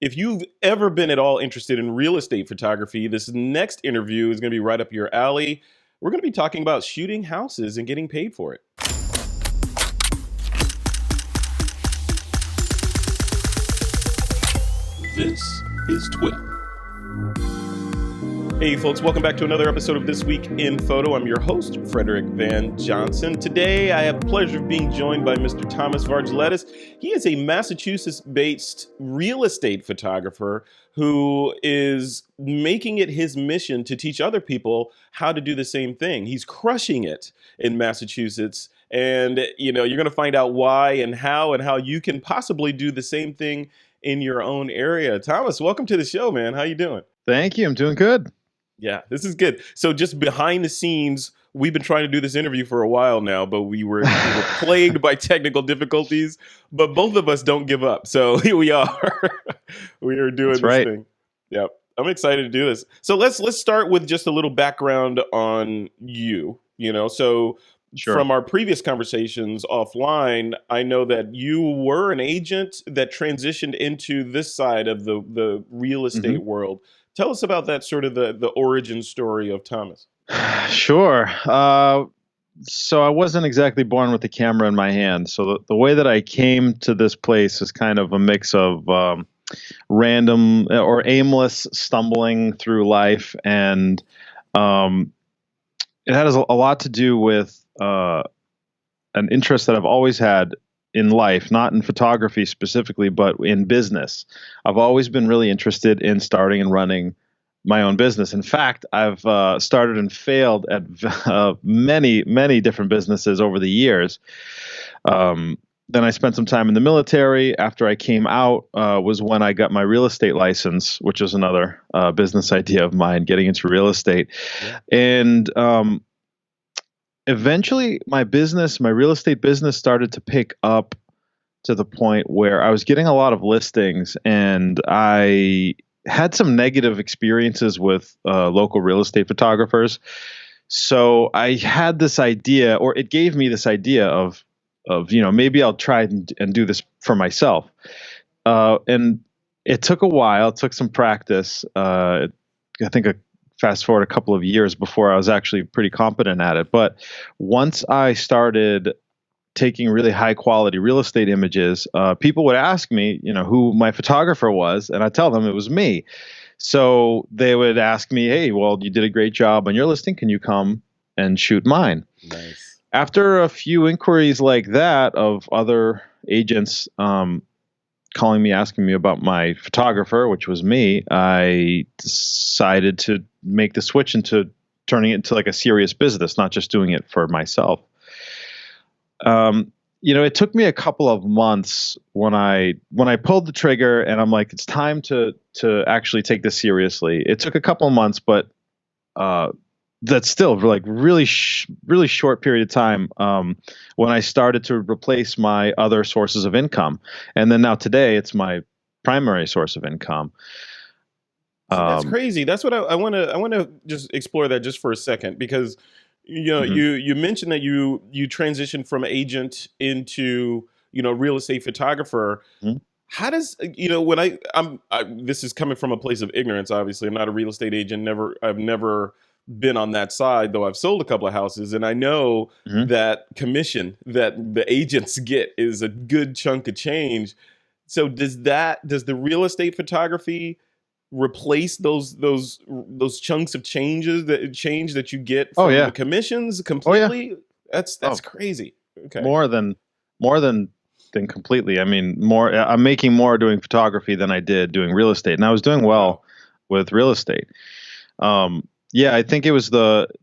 If you've ever been at all interested in real estate photography, this next interview is going to be right up your alley. We're going to be talking about shooting houses and getting paid for it. This is Twip. Hey folks, welcome back to another episode of This Week in Photo. I'm your host, Frederick Van Johnson. Today I have the pleasure of being joined by Mr. Thomas Vargeletis. He is a Massachusetts-based real estate photographer who is making it his mission to teach other people how to do the same thing. He's crushing it in Massachusetts. And, you're going to find out why and how you can possibly do the same thing in your own area. Thomas, welcome to the show, man. How you doing? Thank you. I'm doing good. Yeah, this is good. So just behind the scenes, we've been trying to do this interview for a while now, but we were plagued by technical difficulties, but both of us don't give up. So here we are. We are doing this thing. Yeah, I'm excited to do this. So let's start with just a little background on you, So Sure. From our previous conversations offline, I know that you were an agent that transitioned into this side of the real estate world. Tell us about that, sort of the origin story of Thomas. Sure. So I wasn't exactly born with the camera in my hand. So the way that I came to this place is kind of a mix of random or aimless stumbling through life. And it has a lot to do with an interest that I've always had in life, not in photography specifically, but in business. I've always been really interested in starting and running my own business. In fact, I've started and failed at many, many different businesses over the years. Then I spent some time in the military. After I came out was when I got my real estate license, which was another business idea of mine, getting into real estate. Yeah. And eventually my real estate business started to pick up to the point where I was getting a lot of listings, and I had some negative experiences with local real estate photographers. So I had this idea, or it gave me this idea of maybe I'll try and do this for myself. And it took a while, it took some practice. I think fast forward a couple of years before I was actually pretty competent at it. But once I started taking really high quality real estate images, people would ask me, who my photographer was, and I tell them it was me. So they would ask me, hey, well, you did a great job on your listing. Can you come and shoot mine? Nice. After a few inquiries like that of other agents calling me, asking me about my photographer, which was me, I decided to make the switch into turning it into like a serious business, not just doing it for myself. It took me a couple of months when I pulled the trigger and I'm like, it's time to actually take this seriously. It took a couple of months, but that's still like really short period of time when I started to replace my other sources of income. And then now today it's my primary source of income. That's crazy. That's what I want to just explore that just for a second, because you mentioned that you transitioned from agent into real estate photographer. Mm-hmm. How does when I'm this is coming from a place of ignorance. Obviously, I'm not a real estate agent. I've never been on that side, though I've sold a couple of houses, and I know that commission that the agents get is a good chunk of change. So does the real estate photography replace those chunks of change that you get from the commissions completely? Oh, yeah. That's crazy. Okay. More than completely. I mean, I'm making more doing photography than I did doing real estate, and I was doing well with real estate. Yeah, I think it was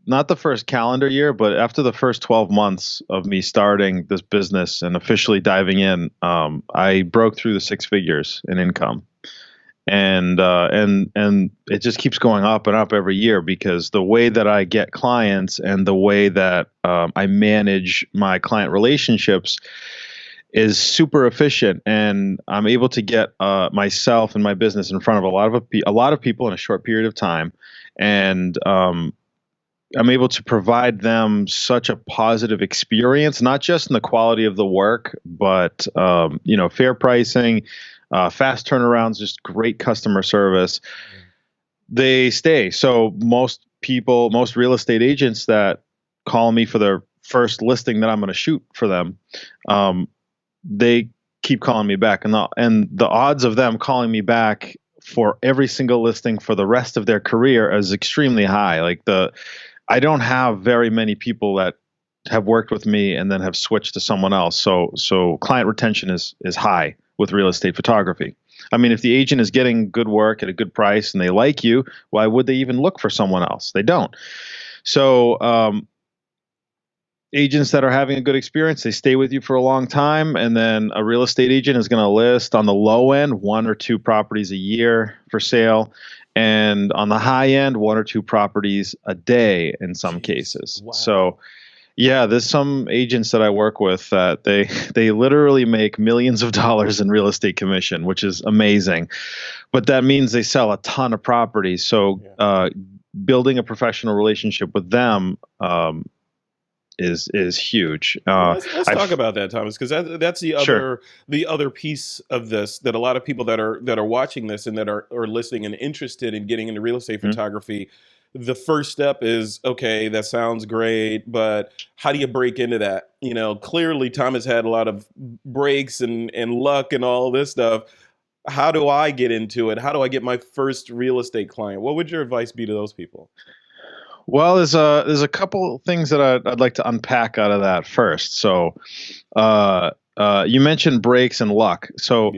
not the first calendar year, but after the first 12 months of me starting this business and officially diving in, I broke through the six figures in income. And it just keeps going up and up every year, because the way that I get clients and the way that I manage my client relationships is super efficient, and I'm able to get myself and my business in front of a lot of people in a short period of time, and I'm able to provide them such a positive experience, not just in the quality of the work, but fair pricing, fast turnarounds, just great customer service. They stay. So most real estate agents that call me for their first listing that I'm going to shoot for them, they keep calling me back, and the odds of them calling me back for every single listing for the rest of their career is extremely high. I don't have very many people that have worked with me and then have switched to someone else. So client retention is high with real estate photography. I mean, if the agent is getting good work at a good price and they like you, why would they even look for someone else? They don't. So agents that are having a good experience, they stay with you for a long time. And then a real estate agent is going to list on the low end 1 or 2 properties a year for sale. And on the high end, 1 or 2 properties a day in some cases. Wow. So yeah, there's some agents that I work with that they literally make millions of dollars in real estate commission, which is amazing. But that means they sell a ton of properties. So building a professional relationship with them is huge. Let's talk about that, Thomas, because that's the other Sure. the other piece of this that a lot of people that are watching this and that are listening and interested in getting into real estate photography. The first step is, okay, that sounds great, but how do you break into that? You know, clearly Thomas had a lot of breaks and luck and all this stuff. How do I get into it? How do I get my first real estate client? What would your advice be to those people? Well, there's a couple things that I'd like to unpack out of that first. So, you mentioned breaks and luck. So,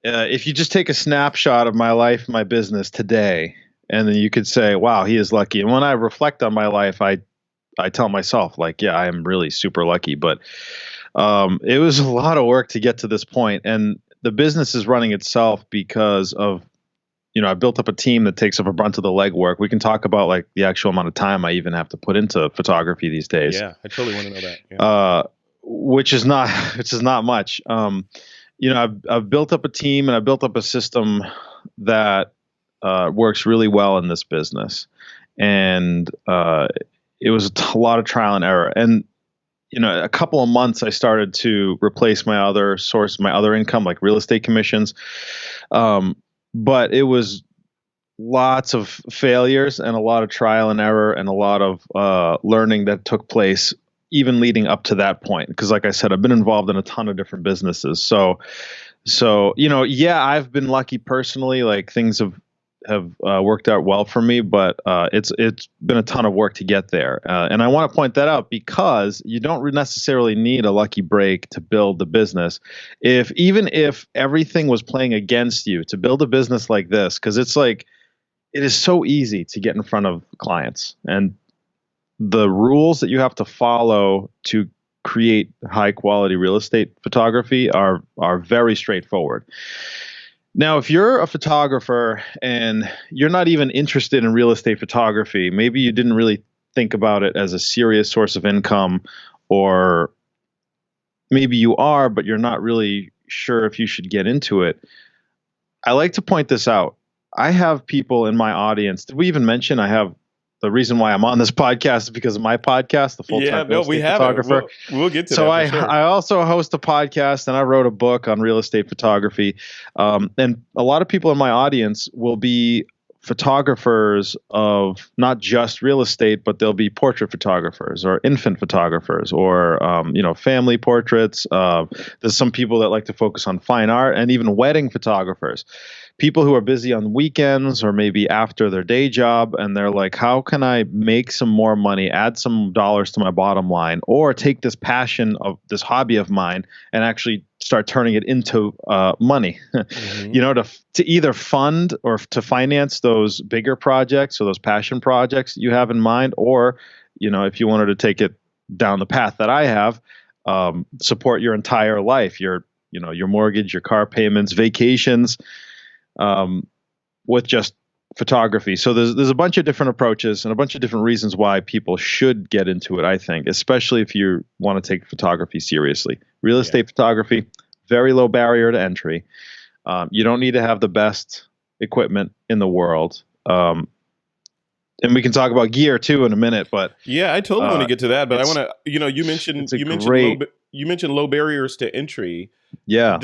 if you just take a snapshot of my life, my business today, and then you could say, wow, he is lucky. And when I reflect on my life, I tell myself, like, yeah, I am really super lucky. But it was a lot of work to get to this point. And the business is running itself because of, I built up a team that takes up a bunch of the legwork. We can talk about like the actual amount of time I even have to put into photography these days. Yeah, I totally want to know that. Yeah. Which is not much. I've built up a team and I built up a system that works really well in this business, and it was a lot of trial and error. And a couple of months I started to replace my other income, like real estate commissions. But it was lots of failures and a lot of trial and error and a lot of learning that took place even leading up to that point. Because like I said, I've been involved in a ton of different businesses. So I've been lucky personally. Like things have worked out well for me, but it's been a ton of work to get there. And I want to point that out because you don't necessarily need a lucky break to build the business. Even if everything was playing against you to build a business like this, because it's like, it is so easy to get in front of clients, and the rules that you have to follow to create high quality real estate photography are very straightforward. Now, if you're a photographer and you're not even interested in real estate photography, maybe you didn't really think about it as a serious source of income, or maybe you are, but you're not really sure if you should get into it. I like to point this out. I have people in my audience. Did we even mention I have the reason why I'm on this podcast is because of my podcast, the Full-Time Real Estate Photographer. We'll get to so that. So I also host a podcast and I wrote a book on real estate photography. And a lot of people in my audience will be photographers of not just real estate, but they'll be portrait photographers or infant photographers or, family portraits. There's some people that like to focus on fine art and even wedding photographers. People who are busy on weekends or maybe after their day job, and they're like, how can I make some more money, add some dollars to my bottom line, or take this passion of this hobby of mine and actually start turning it into money, to either fund or to finance those bigger projects or those passion projects you have in mind, or, if you wanted to take it down the path that I have, support your entire life, your mortgage, your car payments, vacations, with just photography. So there's a bunch of different approaches and a bunch of different reasons why people should get into it, I think, especially if you want to take photography seriously. Real estate photography, very low barrier to entry. You don't need to have the best equipment in the world. And we can talk about gear too in a minute, but yeah, I totally want to get to that. But I want to, you mentioned low barriers to entry. Yeah.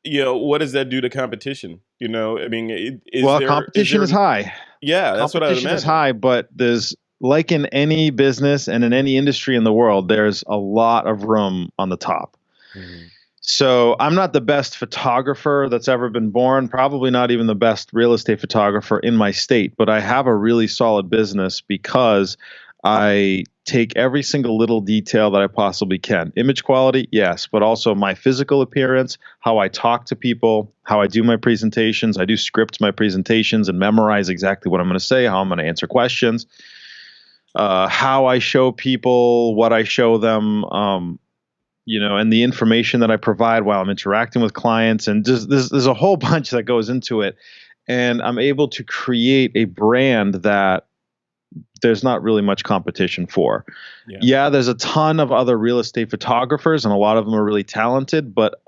what does that do to competition? I mean, is Well, there is competition there? is high. Yeah, that's what I would Competition is imagine. high, but there's, like in any business and in any industry in the world, there's a lot of room on the top. Mhm. So I'm not the best photographer that's ever been born, probably not even the best real estate photographer in my state, but I have a really solid business because I take every single little detail that I possibly can. Image quality, yes, but also my physical appearance, how I talk to people, how I do my presentations. I do script my presentations and memorize exactly what I'm going to say, how I'm going to answer questions, how I show people, what I show them. And the information that I provide while I'm interacting with clients, and just there's a whole bunch that goes into it, and I'm able to create a brand that there's not really much competition for. Yeah. Yeah, there's a ton of other real estate photographers, and a lot of them are really talented, but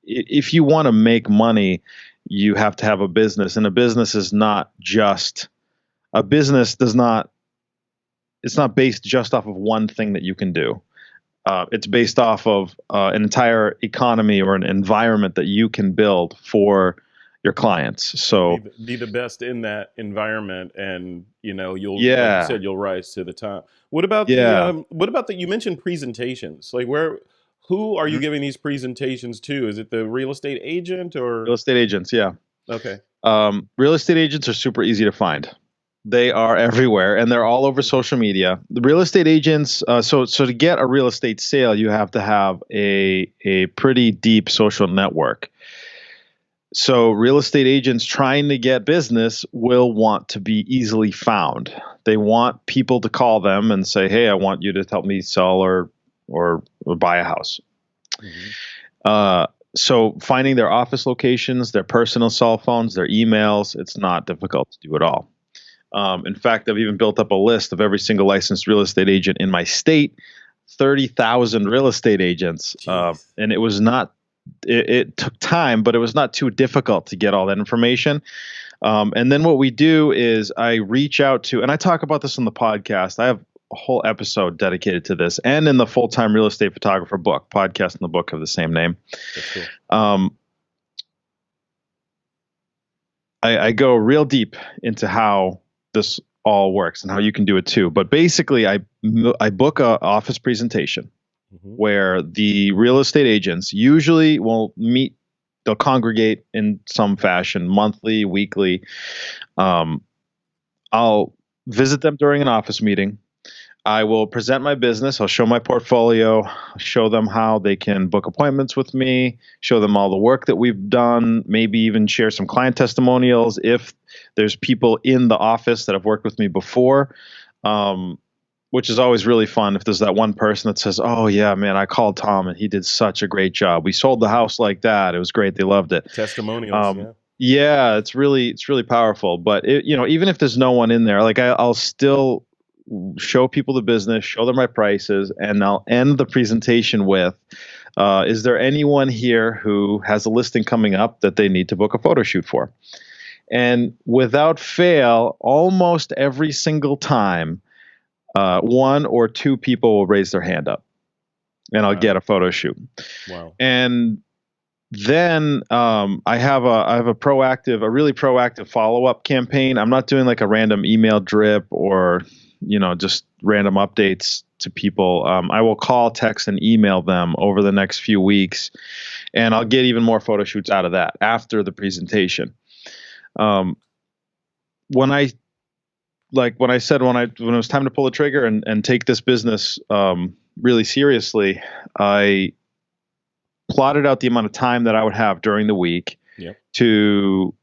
if you want to make money, you have to have a business, and a business is not just a business does not it's not based just off of one thing that you can do. It's based off of an entire economy or an environment that you can build for your clients. Be So, be the best in that environment, and you'll, like you yeah, said, you'll rise to the top. What about the yeah. you mentioned presentations? Like, who are you Mhm. giving these presentations to? Is it the real estate agent Real or? estate agents, yeah. Okay. Real estate agents are super easy to find. They are everywhere, and they're all over Mhm. social media. The real estate agents. So to get a real estate sale, you have to have a pretty deep social network. So real estate agents trying to get business will want to be easily found. They want people to call them and say, "Hey, I want you to help me sell or buy a house." Mhm. Uh, so finding their office locations, their personal cell phones, their emails, it's not difficult to do at all. In fact, I've even built up a list of every single licensed real estate agent in my state, 30,000 real estate agents. Jeez. And it was not, it took time, but it was not too difficult to get all that information. And then what we do is I reach out to, and I talk about this on the podcast. I have a whole episode dedicated to this, and in the full time real estate photographer book, podcast and the book of the same name. That's cool. Um, I go real deep into how this all works and how you can do it too. But basically, I book a office presentation Mhm. where the real estate agents usually will meet. They'll congregate in some fashion, monthly, weekly. Um, I'll visit them during an office meeting. I will present my business. I'll show my portfolio, show them how they can book appointments with me, show them all the work that we've done, maybe even share some client testimonials if there's people in the office that have worked with me before, um, which is always really fun. If there's that one person that says, "Oh yeah, man, I called Tom and he did such a great job. We sold the house like that. It was great. They loved it." Testimonials. Um, Yeah. yeah, it's really powerful. But even if there's no one in there, like I'll still show people the business, show them my prices, and I'll end the presentation with, "Is there anyone here who has a listing coming up that they need to book a photo shoot for?" And without fail, almost every single time, one or two people will raise their hand up, and I'll Wow. get a photo shoot. Wow. And then I have a really proactive follow up campaign. I'm not doing like a random email drip or just random updates to people. I will call, text, and email them over the next few weeks, and I'll get even more photo shoots out of that after the presentation. Um, when I when I said when it was time to pull the trigger and take this business really seriously, I plotted out the amount of time that I would have during the week Yep. to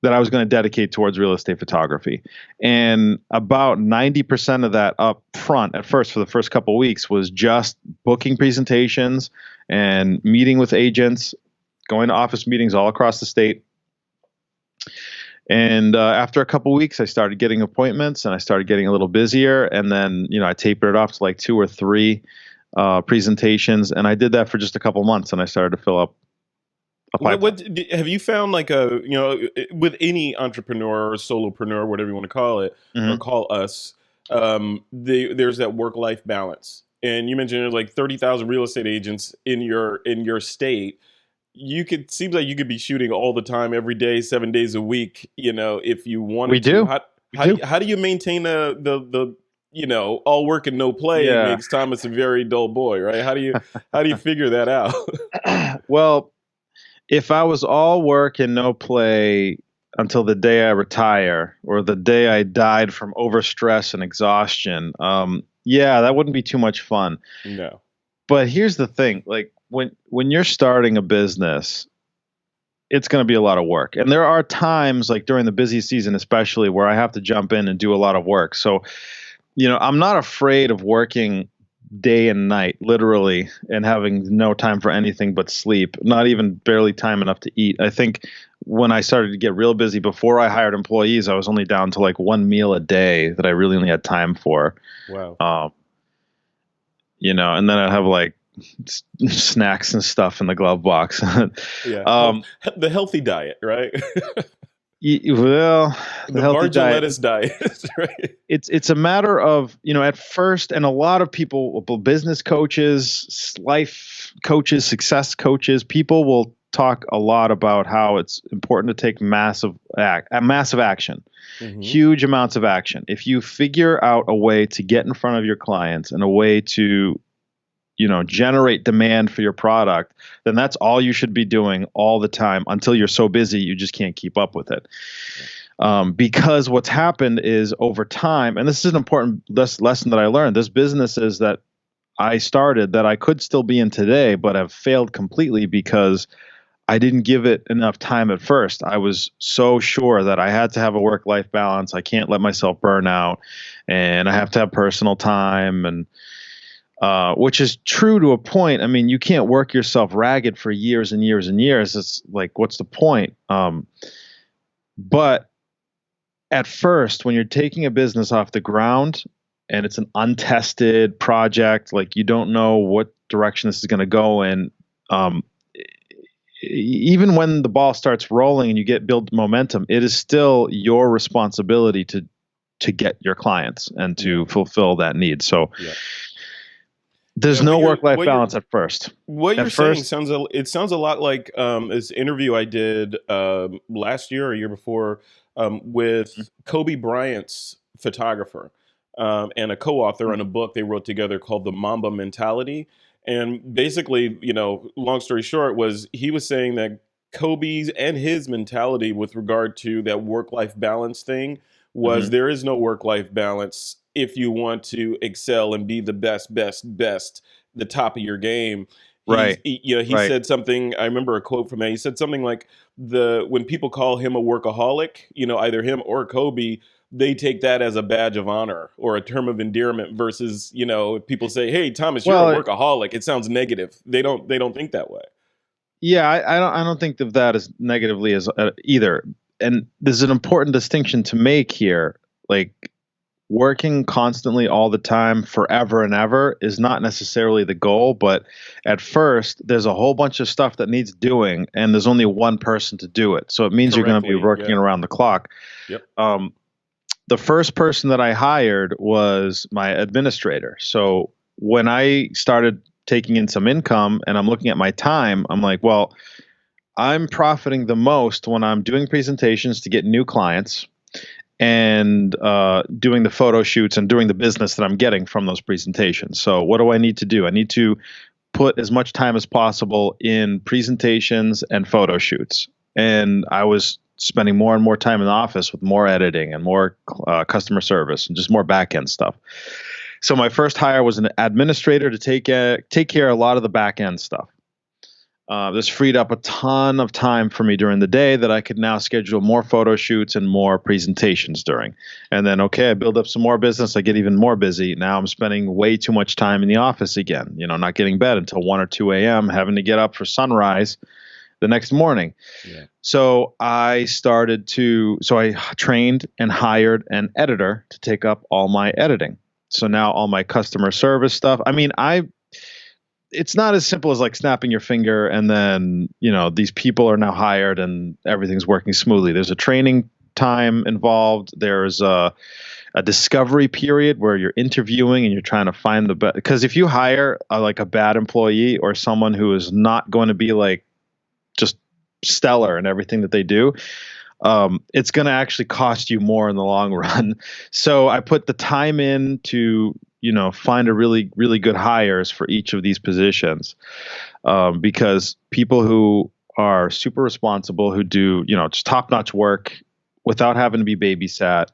that I was going to dedicate towards real estate photography. And about 90% of that up front at first for the first couple of weeks was just booking presentations and meeting with agents, going to office meetings all across the state. And after a couple of weeks, I started getting appointments and I started getting a little busier. And then, I tapered it off to like two or three presentations. And I did that for just a couple months and I started to fill up a pipeline. Have you found, like, with any entrepreneur or solopreneur, whatever you want to call it, or Mm-hmm. call us, there's that work life balance. And you mentioned there's like 30,000 real estate agents in your state. seems like you could be shooting all the time, every day, 7 days a week, if you We wanted to. do. We do. How do you maintain the all work and no play Yeah. makes Thomas a very dull boy, right? How do you figure that out? Well, if I was all work and no play until the day I retire or the day I died from overstress and exhaustion, yeah, that wouldn't be too much fun. No. But here's the thing, like when you're starting a business, it's going to be a lot of work. And there are times like during the busy season especially where I have to jump in and do a lot of work. So, I'm not afraid of working day and night, literally, and having no time for anything but sleep, not even barely time enough to eat. I think when I started to get real busy before I hired employees, I was only down to like one meal a day that I really only had time for. Wow. And then I'd have like snacks and stuff in the glove box. Yeah. The healthy diet, right? Well, the The healthy diet. Vargeletis diet, right? It's a matter of, at first, and a lot of people, business coaches, life coaches, success coaches, people will talk a lot about how it's important to take massive action, Mm-hmm. huge amounts of action. If you figure out a way to get in front of your clients and a way to generate demand for your product, then that's all you should be doing all the time until you're so busy you just can't keep up with it. Because what's happened is over time, and this is an important lesson that I learned, there's businesses that I started that I could still be in today, but have failed completely because I didn't give it enough time at first. I was so sure that I had to have a work-life balance. I can't let myself burn out, and I have to have personal time, and which is true to a point. I mean, you can't work yourself ragged for years and years and years. It's like, what's the point? But at first, when you're taking a business off the ground and it's an untested project, like you don't know what direction this is going to go in, even when the ball starts rolling and you build momentum, it is still your responsibility to get your clients and to fulfill that need. So. Yeah. There's no work-life balance at first. What you're saying sounds a lot like this interview I did last year or year before with Kobe Bryant's photographer and a co-author on a book they wrote together called The Mamba Mentality. And basically, long story short, he was saying that Kobe's and his mentality with regard to that work-life balance thing was there is no work-life balance if you want to excel and be the best, the top of your game. Right. He said something, I remember a quote from that. He said something like when people call him a workaholic, either him or Kobe, they take that as a badge of honor or a term of endearment versus, if people say, "Hey, Thomas, you're a workaholic," it sounds negative. They don't think that way. Yeah, I don't think of that as negatively as either. And there's an important distinction to make here. Like, working constantly all the time forever and ever is not necessarily the goal, but at first there's a whole bunch of stuff that needs doing and there's only one person to do it. So it means you're going to be working around the clock. Yep. The first person that I hired was my administrator. So when I started taking in some income and I'm looking at my time, I'm like, well, I'm profiting the most when I'm doing presentations to get new clients and doing the photo shoots and doing the business that I'm getting from those presentations. So what do I need to do? I need to put as much time as possible in presentations and photo shoots. And I was spending more and more time in the office with more editing and more customer service and just more back-end stuff. So my first hire was an administrator to take care of a lot of the back-end stuff. This freed up a ton of time for me during the day that I could now schedule more photo shoots and more presentations during. And then, I build up some more business. I get even more busy. Now I'm spending way too much time in the office again, not getting bed until 1 or 2 a.m., having to get up for sunrise the next morning. Yeah. So I trained and hired an editor to take up all my editing. So now all my customer service stuff, it's not as simple as like snapping your finger and then, these people are now hired and everything's working smoothly. There's a training time involved. There's a discovery period where you're interviewing and you're trying to find the best. Because if you hire a bad employee or someone who is not going to be like stellar in everything that they do, it's going to actually cost you more in the long run. So I put the time in to, find a really, really good hires for each of these positions, because people who are super responsible, who do, just top-notch work without having to be babysat,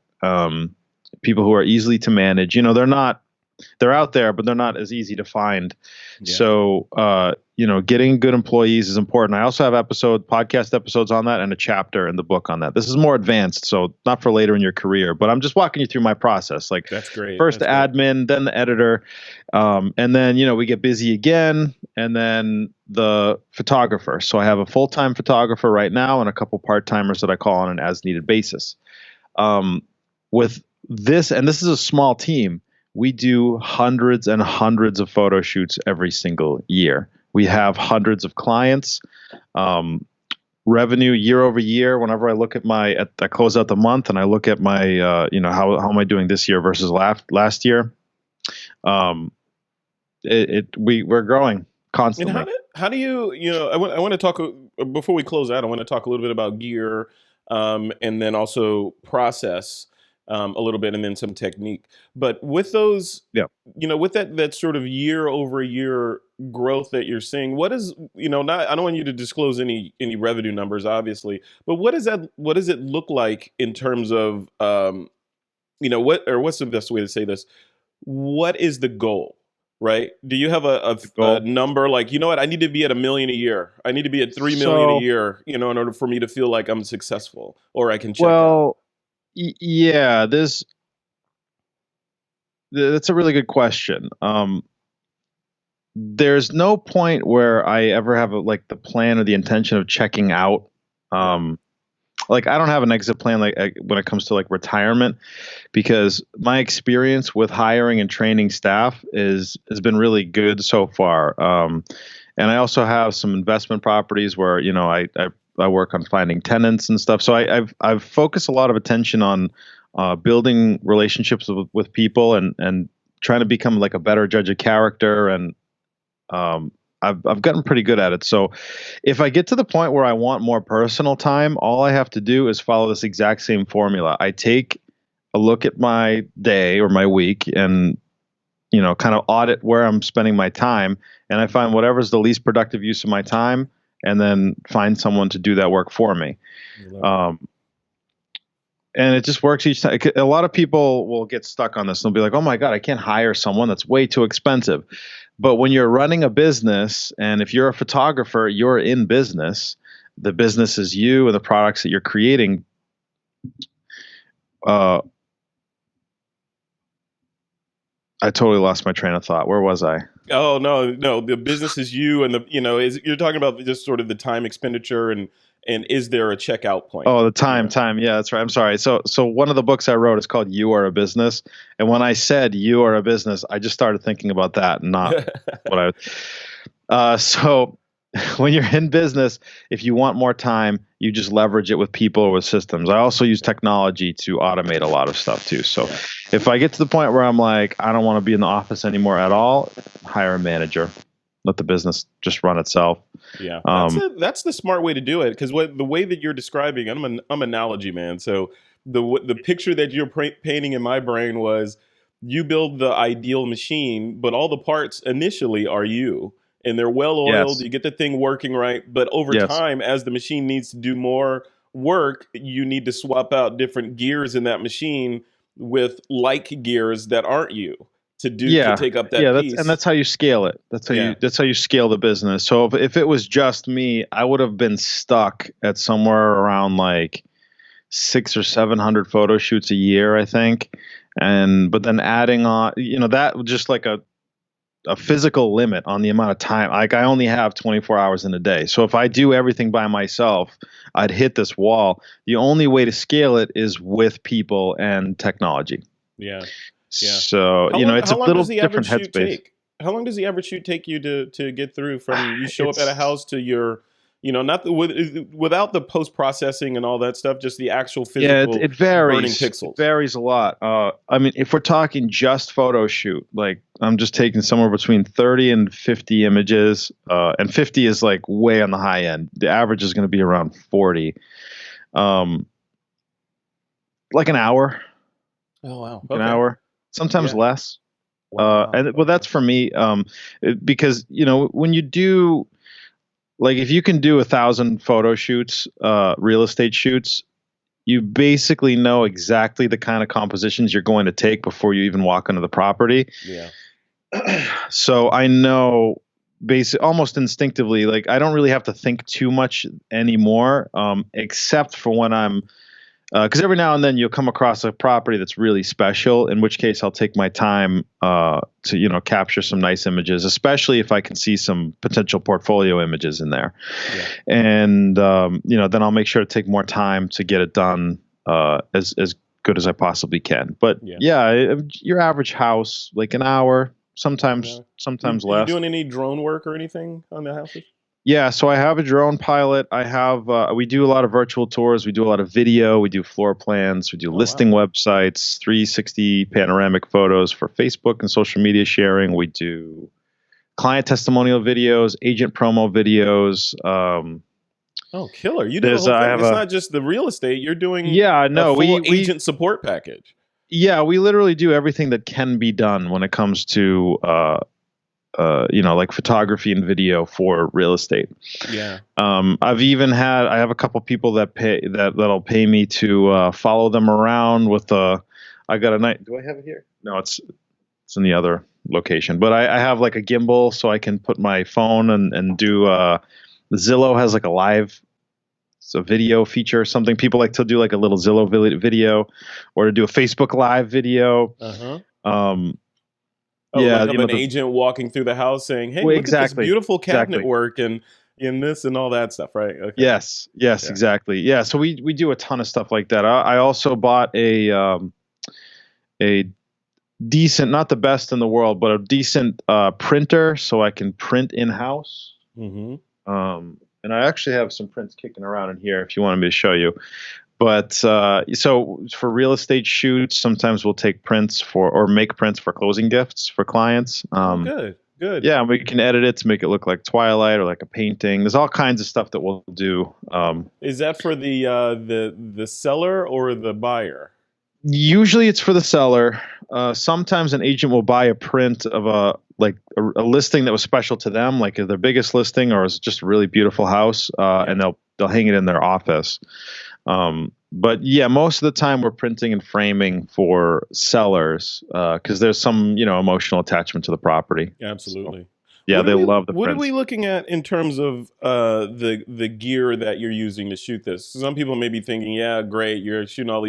people who are easily to manage, they're out there, but they're not as easy to find. Yeah. So, getting good employees is important. I also have podcast episodes on that and a chapter in the book on that. This is more advanced, so not for later in your career, but I'm just walking you through my process. Like, That's great. first the admin, then the editor, and then, we get busy again, and then the photographer. So I have a full-time photographer right now and a couple part-timers that I call on an as-needed basis. With this, and this is a small team, we do hundreds and hundreds of photo shoots every single year. We have hundreds of clients. Revenue year over year, whenever I look at I close out the month and I look at my, how am I doing this year versus last year? We're growing constantly. And how do you, I want to talk, before we close out, I want to talk a little bit about gear, and then also process, a little bit, and then some technique. But with those, Yeah. With that sort of year over year growth that you're seeing, what is, not, I don't want you to disclose any revenue numbers, obviously, but what does it look like in terms of, what's the best way to say this? What is the goal? Right? Do you have a number like, what, I need to be at $1 million a year. I need to be at 3 million a year, in order for me to feel like I'm successful or I can check out. Yeah, that's a really good question. There's no point where I ever have the plan or the intention of checking out. Like, I don't have an exit plan when it comes to retirement, because my experience with hiring and training staff has been really good so far. And I also have some investment properties where I work on finding tenants and stuff. So I've focused a lot of attention on building relationships with people and trying to become a better judge of character, and I've gotten pretty good at it. So if I get to the point where I want more personal time, all I have to do is follow this exact same formula. I take a look at my day or my week and kind of audit where I'm spending my time, and I find whatever's the least productive use of my time, and then find someone to do that work for me. And it just works each time. A lot of people will get stuck on this. They'll be like, oh my God, I can't hire someone. That's way too expensive. But when you're running a business, and if you're a photographer, you're in business. The business is you and the products that you're creating. I totally lost my train of thought. Where was I? Oh, no. The business is you, and you're talking about just sort of the time expenditure, and is there a checkout point? Oh, the time. Yeah, that's right. I'm sorry. So one of the books I wrote is called You Are a Business. And when I said you are a business, I just started thinking about that, not what so when you're in business, if you want more time, you just leverage it with people or with systems. I also use technology to automate a lot of stuff too. So if I get to the point where I'm like, I don't want to be in the office anymore at all, hire a manager. Let the business just run itself. Yeah, that's the smart way to do it, because the way that you're describing, I'm analogy man. So the picture that you're painting in my brain was, you build the ideal machine, but all the parts initially are you, and they're well oiled. Yes. You get the thing working right, but over time, as the machine needs to do more work, you need to swap out different gears in that machine with like gears that aren't you. To take up that piece. And that's how you scale it. That's how you scale the business. So if it was just me, I would have been stuck at somewhere around 600 or 700 photo shoots a year, I think. But then adding on, that was just a physical limit on the amount of time. I only have 24 hours in a day. So if I do everything by myself, I'd hit this wall. The only way to scale it is with people and technology. Yeah. So, it's a little different headspace. How long does the average shoot take you to get through from you show up at a house to your, not without the post processing and all that stuff, just the actual Yeah, physical it burning varies. It pixels. varies a lot. I mean, if we're talking just photo shoot, like I'm just taking somewhere between 30 and 50 images, and 50 is like way on the high end. The average is going to be around 40, um, like an hour, Oh wow. an Okay. hour, sometimes Yeah. less. Wow. And well, Okay. that's for me, because when you do, like, if you can do 1,000 photo shoots, real estate shoots, you basically know exactly the kind of compositions you're going to take before you even walk onto the property. Yeah. So I know almost instinctively, like I don't really have to think too much anymore, except for when I'm because every now and then you'll come across a property that's really special, in which case I'll take my time to capture some nice images, especially if I can see some potential portfolio images in there. Yeah. And then I'll make sure to take more time to get it done as good as I possibly can. But Yeah. yeah, your average house, like an hour, sometimes No. You less. doing any drone work or anything on the houses? Yeah, so I have a drone pilot. I have we do a lot of virtual tours. We do a lot of video. We do floor plans. We do Oh wow. listing websites, 360 panoramic photos for Facebook and social media sharing. We do client testimonial videos, agent promo videos. Oh, killer! You do the There's whole I thing. have It's a not just the real estate. You're doing Yeah, a no, full we agent support package. yeah, we literally do everything that can be done when it comes to like photography and video for real estate. Yeah. I have a couple people that'll pay me to follow them around with I got a night. Do I have it here? No, it's in the other location. But I have like a gimbal so I can put my phone and do. Zillow has like a video feature or something. People like to do like a little Zillow video, or to do a Facebook Live video. Uh huh. Um, Oh, yeah, like of an agent walking through the house saying, "Hey, well, look at this exactly, beautiful cabinet exactly. work and in this and all that stuff." Right. Okay. Yes, Yeah. exactly. Yeah, so we do a ton of stuff like that. I also bought a decent, not the best in the world, but a decent printer so I can print in house. Mm-hmm. And I actually have some prints kicking around in here if you wanted me to show you. But so for real estate shoots, sometimes we'll take prints or make prints for closing gifts for clients. Oh, good. Good. Yeah, we can edit it to make it look like Twilight or like a painting. There's all kinds of stuff that we'll do. Is that for the seller or the buyer? Usually it's for the seller. Sometimes an agent will buy a print of a listing that was special to them, like their biggest listing, or is just a really beautiful house, and they'll hang it in their office. But yeah, most of the time we're printing and framing for sellers because there's some emotional attachment to the property. Absolutely. So, yeah, they love the What are we prints. looking at in terms of the gear that you're using to shoot this? Some people may be thinking, yeah, great, you're shooting all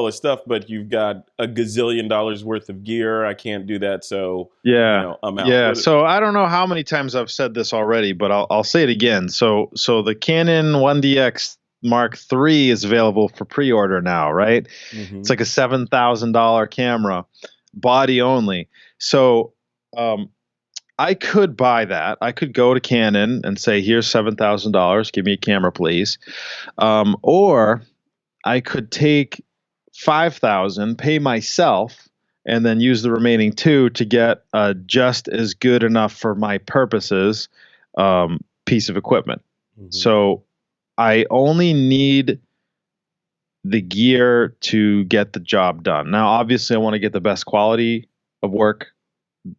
this stuff, but you've got a gazillion dollars worth of gear. I can't do that, so Yeah, I'm out. yeah. So I don't know how many times I've said this already, but I'll say it again. So the Canon 1DX Mark III is available for pre-order now, right? It's Mm-hmm. like a $7,000 camera, body only. So I could buy that. I could go to Canon and say, "Here's $7,000. Give me a camera, please." Or I could take 5,000, pay myself, and then use the remaining two to get just as good enough for my purposes piece of equipment. Mm-hmm. So I only need the gear to get the job done. Now, obviously, I want to get the best quality of work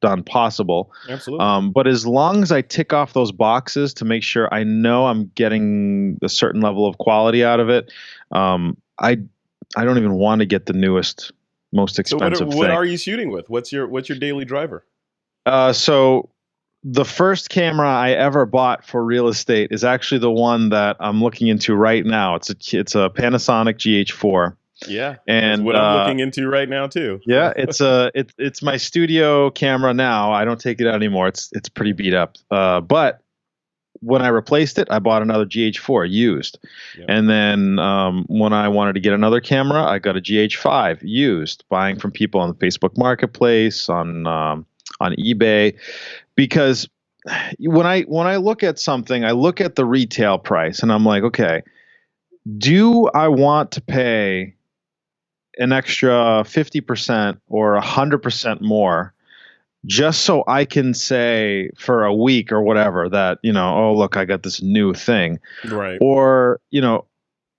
done possible. Absolutely. But as long as I tick off those boxes to make sure I know I'm getting a certain level of quality out of it, I don't even want to get the newest, most So expensive what thing. are you shooting with? What's your daily driver? So the first camera I ever bought for real estate is actually the one that I'm looking into right now. It's a Panasonic GH4. Yeah, that's And what I'm looking into right now too. yeah, it's my studio camera now. I don't take it out anymore. It's pretty beat up. But when I replaced it, I bought another GH4 used. Yeah. And then when I wanted to get another camera, I got a GH5 used, buying from people on the Facebook Marketplace, on eBay, because when I look at something, I look at the retail price and I'm like, okay, do I want to pay an extra 50% or 100% more just so I can say for a week or whatever that, oh, look, I got this new thing? Right. Or,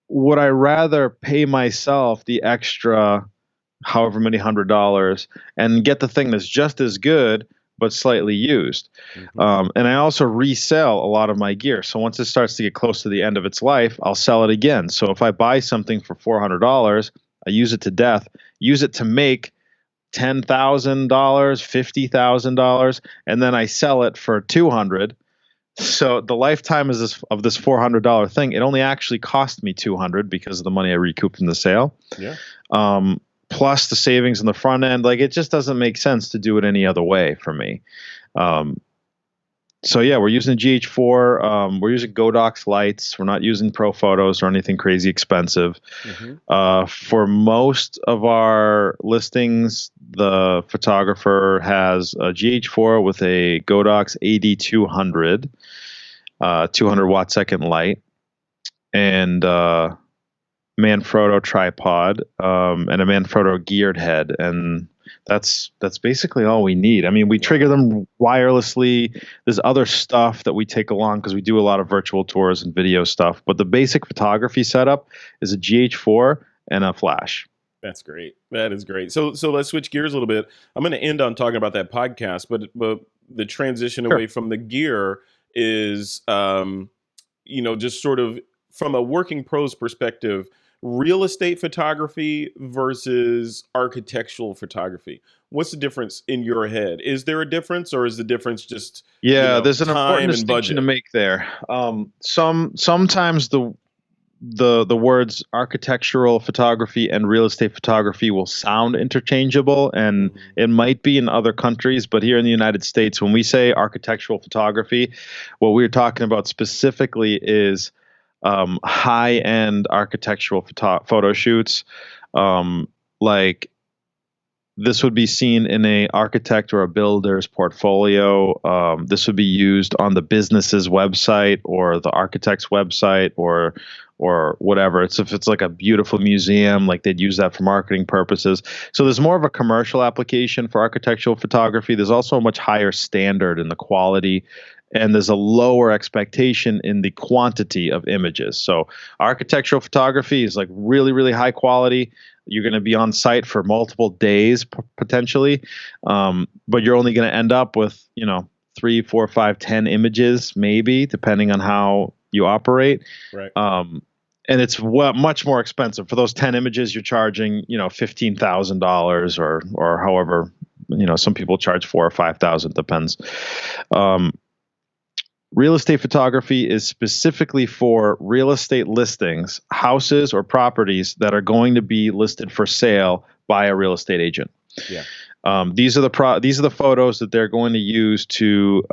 would I rather pay myself the extra however many $100 and get the thing that's just as good but slightly used? Hmm. And I also resell a lot of my gear. So once it starts to get close to the end of its life, I'll sell it again. So if I buy something for $400, I use it to death, use it to make $10,000, $50,000, and then I sell it for 200. So the lifetime is of this $400 thing. It only actually cost me 200 because of the money I recouped from the sale. Yeah. Plus the savings in the front end. Like, it just doesn't make sense to do it any other way for me. So yeah, we're using GH4. We're using Godox lights. We're not using Pro Photos or anything crazy expensive. For most of our listings, the photographer has a GH4 with a Godox AD200, 200 watt second light, and Manfrotto tripod, and a Manfrotto geared head, and that's basically all we need. I mean, we trigger them wirelessly. There's other stuff that we take along because we do a lot of virtual tours and video stuff, but the basic photography setup is a GH4 and a flash. That's great. That is great. So let's switch gears a little bit. I'm going to end on talking about that podcast, but the transition Sure. away from the gear is, just sort of from a working pros perspective, real estate photography versus architectural photography. What's the difference in your head? Is there a difference, or is the difference just, Yeah, there's an important time and distinction to budget? make there. Sometimes the words architectural photography and real estate photography will sound interchangeable, and it might be in other countries, but here in the United States, when we say architectural photography, what we're talking about specifically is high-end architectural photo shoots. Like, this would be seen in a architect or a builder's portfolio. This would be used on the business's website or the architect's website, or whatever. If it's like a beautiful museum, like, they'd use that for marketing purposes. So there's more of a commercial application for architectural photography. There's also a much higher standard in the quality, and there's a lower expectation in the quantity of images. So architectural photography is like really, really high quality. You're going to be on site for multiple days potentially, but you're only going to end up with 3, 4, 5, 10 images, maybe, depending on how you operate. Right. And it's much more expensive. For those 10 images, you're charging $15,000 or however. Some people charge 4,000 or 5,000, depends. Real estate photography is specifically for real estate listings, houses or properties that are going to be listed for sale by a real estate agent. Yeah. These are the photos that they're going to use to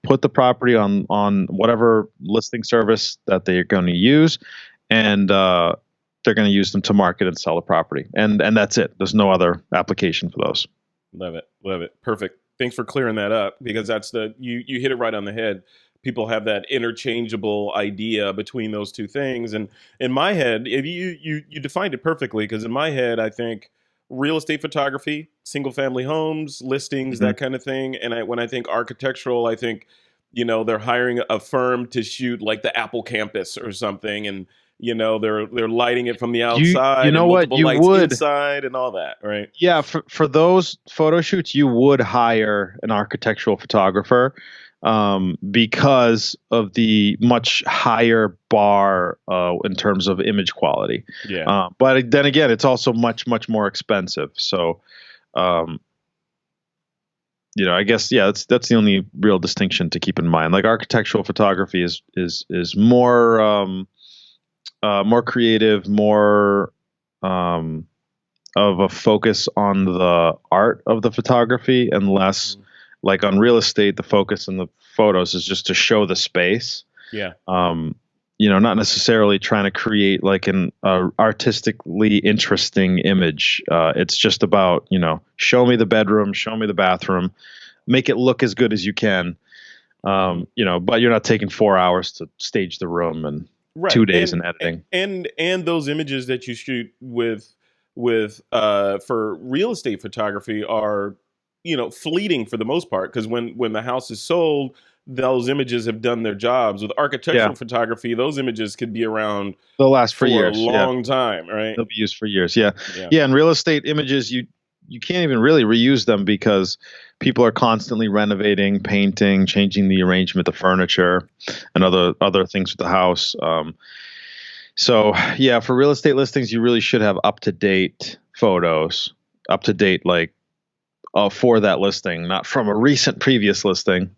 put the property on whatever listing service that they're going to use, and they're going to use them to market and sell the property. And that's it. There's no other application for those. Love it. Love it. Perfect. Thanks for clearing that up, because that's you hit it right on the head. People have that interchangeable idea between those two things. And in my head, if you defined it perfectly, because in my head, I think real estate photography, single family homes, listings, that kind of thing. And when I think architectural, I think, they're hiring a firm to shoot like the Apple campus or something. And, they're lighting it from the outside, You know and what? multiple You lights would. inside and all that. Right. Yeah, for those photo shoots, you would hire an architectural photographer, because of the much higher bar in terms of image quality. Yeah. But then again, it's also much, much more expensive. So, I guess, yeah, that's the only real distinction to keep in mind. Like, architectural photography is more more creative, more of a focus on the art of the photography, and less like on real estate. The focus in the photos is just to show the space. Yeah. Not necessarily trying to create like an artistically interesting image. It's just about, show me the bedroom, show me the bathroom, make it look as good as you can. But you're not taking 4 hours to stage the room and Right. 2 days in editing. And those images that you shoot with for real estate photography are, fleeting for the most part, because when the house is sold, those images have done their jobs. With Yeah, architectural photography, those images could be around they'll last for for a years. Yeah, long time, right? they'll be used for years. Yeah, Yeah. yeah. And real estate images, you can't even really reuse them because people are constantly renovating, painting, changing the arrangement of furniture, and other things with the house. So yeah, for real estate listings, you really should have up to date photos, up to date for that listing, not from a recent previous listing.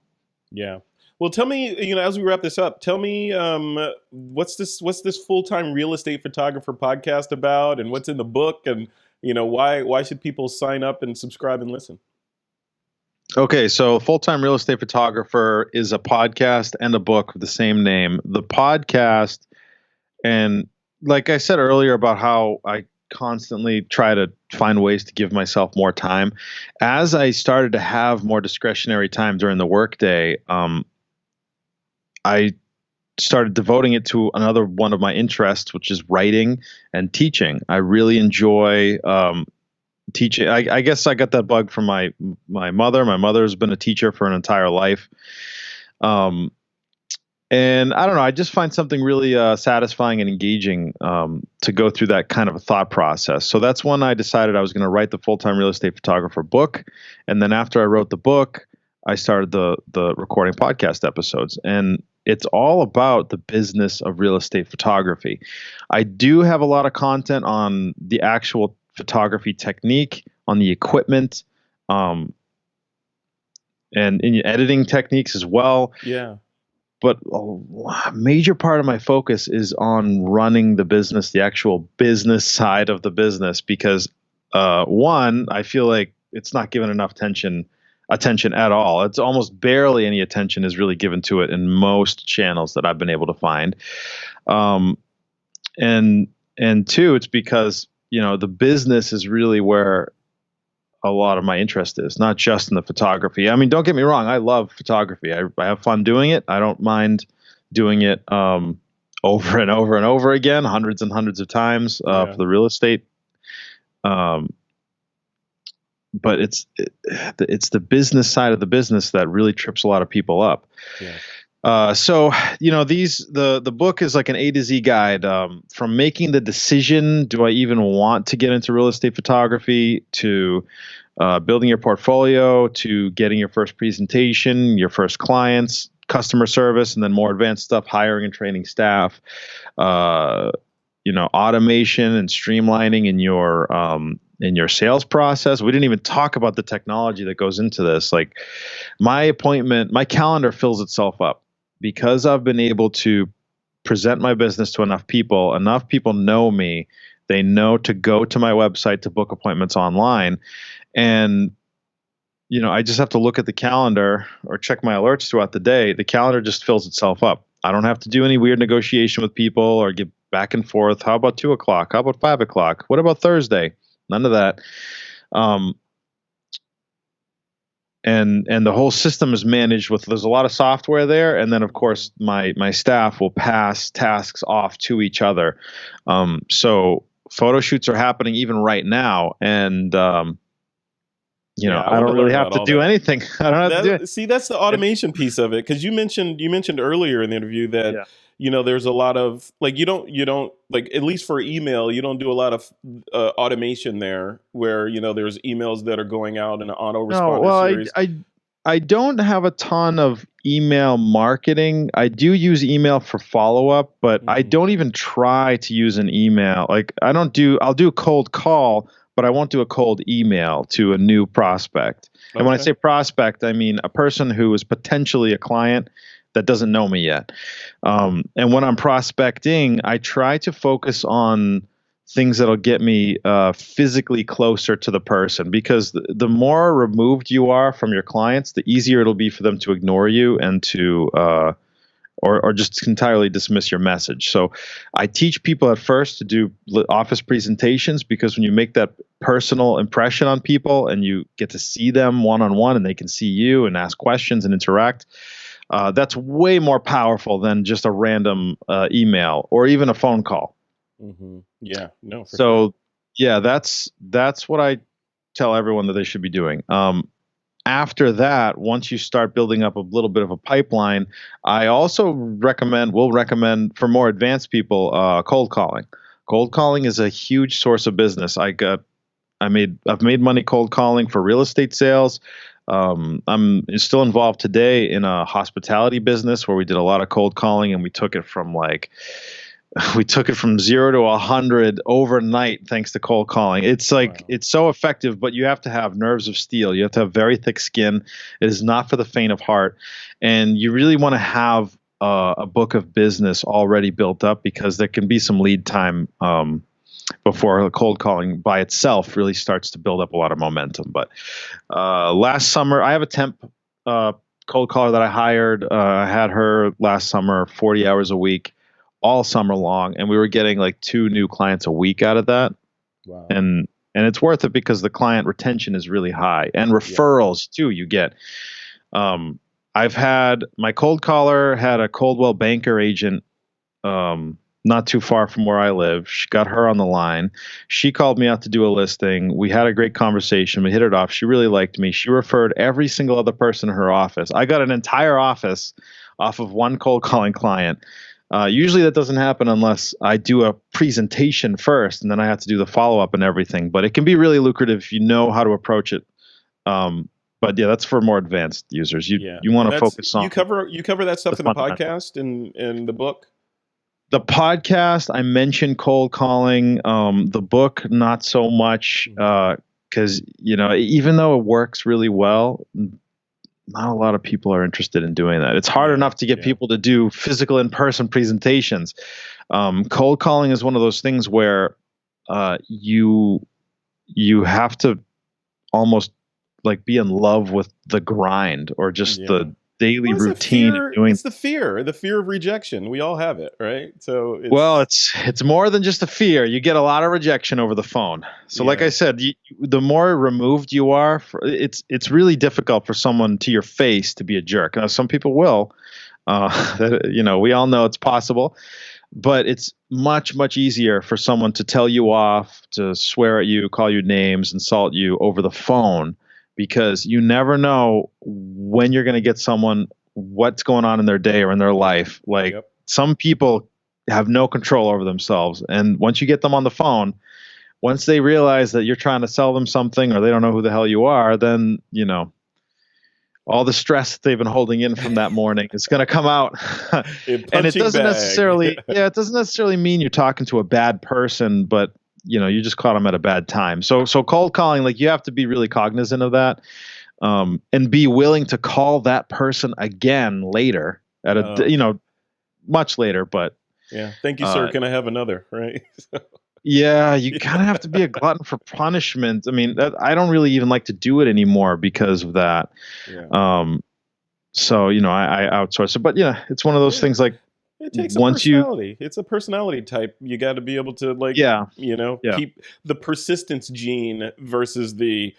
Yeah. Well, tell me, as we wrap this up, tell me, what's this full-time real estate photographer podcast about, and what's in the book, and why should people sign up and subscribe and listen? Okay, so Full Time Real Estate Photographer is a podcast and a book with the same name. The podcast, and like I said earlier about how I constantly try to find ways to give myself more time, as I started to have more discretionary time during the workday, I started devoting it to another one of my interests, which is writing and teaching. I really enjoy teaching. I guess I got that bug from my mother. My mother has been a teacher for an entire life. Um, and I don't know. I just find something really satisfying and engaging to go through that kind of a thought process. So that's when I decided I was going to write the Full Time Real Estate Photographer book. And then after I wrote the book, I started the recording podcast episodes. And it's all about the business of real estate photography. I do have a lot of content on the actual photography technique, on the equipment, and in editing techniques as well. Yeah. But a major part of my focus is on running the business, the actual business side of the business, because one, I feel like it's not given enough attention at all. It's almost barely any attention is really given to it in most channels that I've been able to find. And two, it's because the business is really where a lot of my interest is, not just in the photography. I mean, don't get me wrong. I love photography. I have fun doing it. I don't mind doing it over and over and over again, hundreds and hundreds of times for the real estate. But it's the business side of the business that really trips a lot of people up. Yeah. So the book is like an A to Z guide, from making the decision, do I even want to get into real estate photography, to building your portfolio, to getting your first presentation, your first clients, customer service, and then more advanced stuff, hiring and training staff, automation and streamlining in your sales process. We didn't even talk about the technology that goes into this. Like my calendar fills itself up because I've been able to present my business to enough people. Enough people know me. They know to go to my website to book appointments online. And, I just have to look at the calendar or check my alerts throughout the day. The calendar just fills itself up. I don't have to do any weird negotiation with people or get back and forth. How about 2:00? How about 5:00? What about Thursday? None of that. And the whole system is managed there's a lot of software there. And then of course my staff will pass tasks off to each other. So photo shoots are happening even right now. And, I don't really have to do anything. I don't have to do it. See, that's the automation piece of it. Cause you mentioned earlier in the interview that, there's a lot of you don't like, at least for email, you don't do a lot of automation there where, there's emails that are going out in an autoresponder series. I don't have a ton of email marketing. I do use email for follow-up, but I don't even try to use an email. Like I'll do a cold call, but I won't do a cold email to a new prospect. And when I say prospect, I mean a person who is potentially a client that doesn't know me yet. And when I'm prospecting, I try to focus on things that'll get me physically closer to the person, because the more removed you are from your clients, the easier it'll be for them to ignore you and to or just entirely dismiss your message. So I teach people at first to do office presentations, because when you make that personal impression on people and you get to see them one-on-one and they can see you and ask questions and interact, That's way more powerful than just a random email or even a phone call. Yeah, no, for sure. So yeah, that's what I tell everyone that they should be doing. After that, once you start building up a little bit of a pipeline, I also will recommend for more advanced people, cold calling. Cold calling is a huge source of business. I've made money cold calling for real estate sales. I'm still involved today in a hospitality business where we did a lot of cold calling, and we took it from zero to 100 overnight thanks to cold calling. It's like, it's so effective, but you have to have nerves of steel. You have to have very thick skin. It is not for the faint of heart, and you really want to have a book of business already built up, because there can be some lead time before cold calling by itself really starts to build up a lot of momentum. But last summer, I have a temp cold caller that I hired. I had her last summer, 40 hours a week, all summer long, and we were getting like 2 new clients a week out of that. Wow. And it's worth it because the client retention is really high, and referrals too. You get. I've had my cold caller had a Coldwell Banker agent not too far from where I live. She got her on the line. She called me out to do a listing. We had a great conversation. We hit it off. She really liked me. She referred every single other person in her office. I got an entire office off of one cold calling client. Usually that doesn't happen unless I do a presentation first, and then I have to do the follow-up and everything. But it can be really lucrative if you know how to approach it. But yeah, that's for more advanced users. You want to focus on. You cover that stuff in the podcast and in the book. The podcast, I mentioned cold calling. The book, not so much, because even though it works really well, not a lot of people are interested in doing that. It's hard enough to get people to do physical in-person presentations. Cold calling is one of those things where you have to almost like be in love with the grind, or just the daily routine of doing. It's the fear of rejection. We all have it, right? So it's more than just a fear. You get a lot of rejection over the phone. So like I said, the more removed you are, it's really difficult for someone to your face to be a jerk. Now, some people will. We all know it's possible, but it's much, much easier for someone to tell you off, to swear at you, call you names, insult you over the phone, because you never know when you're going to get someone, what's going on in their day or in their life. Like some people have no control over themselves. And once you get them on the phone, once they realize that you're trying to sell them something, or they don't know who the hell you are, then, all the stress that they've been holding in from that morning is going to come out. And it doesn't necessarily mean you're talking to a bad person, but you just caught them at a bad time. So cold calling, like, you have to be really cognizant of that, and be willing to call that person again later at much later. But thank you, sir. Can I have another? Right. Yeah, you kind of have to be a glutton for punishment. I mean, I don't really even like to do it anymore because of that. So I outsource it. But it's one of those things, like, it takes a personality. It's a personality type. You got to be able to keep the persistence gene versus the